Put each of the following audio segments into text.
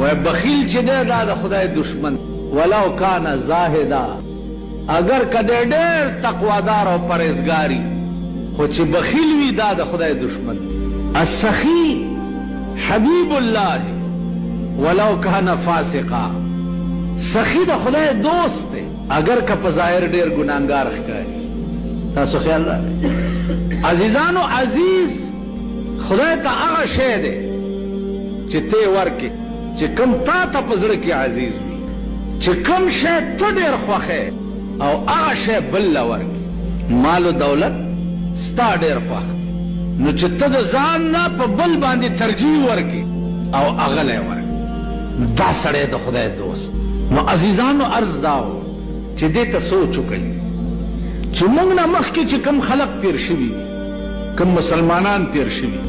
वह बखील चे दे दा खुदाए दुश्मन वलाउ काना जाहिदा, अगर कदे ढेर तकवादार और परहेजगारी हो चे बखील वी दा खुदाए दुश्मन। अस्सखी हबीबुल्लाह वलाउ काना फासिका, सखी दा खुदाए दोस्त है अगर का पजाहिर ढेर गुनाहगार है। तासो ख्याल रखे अजीजानो, अजीज खुदाए ता आगा शे दे चिते वर्के चिकम ता पजड़ के अजीज भी चिकम शे तो ढेर ख्वाखे और आगा शे बल्ला वर्के मालो दौलत स्ता ढेर ख्वाख नु चित्त जान ना प बल बांधी तरजीह वर्के और अगले वर्के दा सड़े द खुदाए दोस्त। नु अजीजानो अर्ज दाओ चे दे ता सो चुकली चे मुंग ना मख की चे कम खलक तीर शिवी कम मुसलमानान तीर शिवी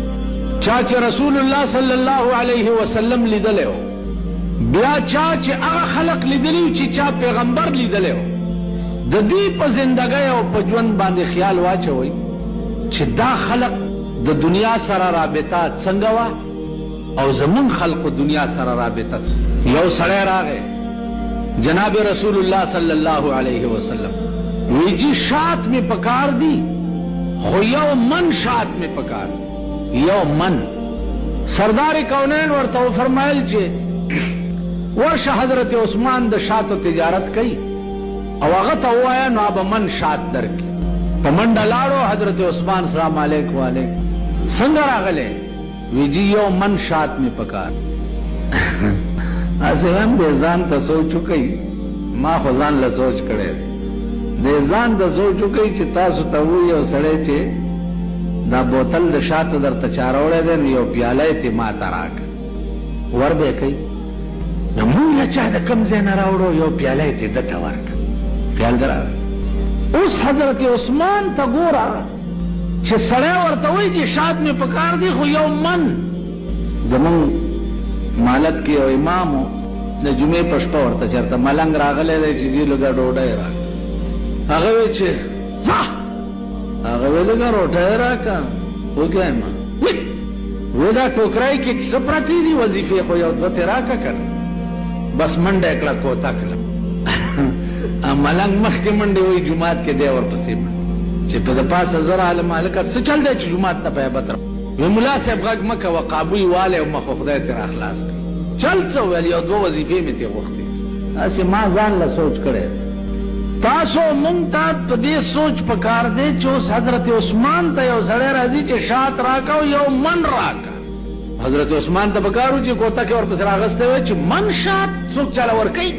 चाचे रसूलुल्लाह सल्लल्लाहु अलैहि वसल्लम लिदले हो बिया चाचे आगा खलक लिदली ची चा पैगंबर लिदले हो ददी प जिंदगी और पजवन बांधे ख्याल वाचे होई चे दा खलक द दुनिया सरा राबता संगवा और जमुन खल्क दुनिया सरा राबता यो सड़े रागे जनाब रसूलुल्लाह सल्लल्लाहु अलैहि वसल्लम वीजी शात में पकार दी हो यो मन शात में पकार यो मन सरदार कौनैन और तो फरमाइल चे वर्ष हजरत उस्मान द शात तिजारत कई अवगत हुआ है ना अब मन शात दर की पमंड लाड़ो हजरत उस्मान सलाम अलैक वाले संगर आगले विजी यो मन शात में पकार ऐसे हम देजान तो सोच चुकी माँ खुजान ल सोच करे देजान तो सोच चुकी चिता सुतवू यो सड़े चे दा बोतल द शात दर तचारोड़े देन यो प्याले ती माता राग वर बे कई नमूला चाह कम से न रावड़ो यो प्याले ती दत्ता वर्क ख्याल दरा उस हजरत उस्मान तगोरा छे सड़े और तवई जी शात में पकार दी हो यो मन जमंग मालक के ओ इमाम हो ने जुमे पष्टो और तचरता मलंग रागले ले जी लगा डोडे राग आगे छे जा आगे लगा रोटा का हो गया है मां वेदा टोकराई की सप्रती दी वजीफे को यो दो तेरा का कर बस मंडे एकला को ताकला मलंग मख के मंडे हुई जुमात के दे और पसीमा चिप द पास जरा आल मालिक से चल दे जुमात ना पे बतर वे मुला से गग मक व काबू वाले व मख खुदा तेरा इखलास चल सो वाली और दो वजीफे में थे वक्त ऐसे मां जान ला सोच करे तासो मुमताज तो दे सोच पकार दे चो हजरत उस्मान तयो सड़े राजी के शात राका यो मन राका हजरत उस्मान तो पकारू जी कोता के और पसरागस्ते हुए मन शात सुख चला और कई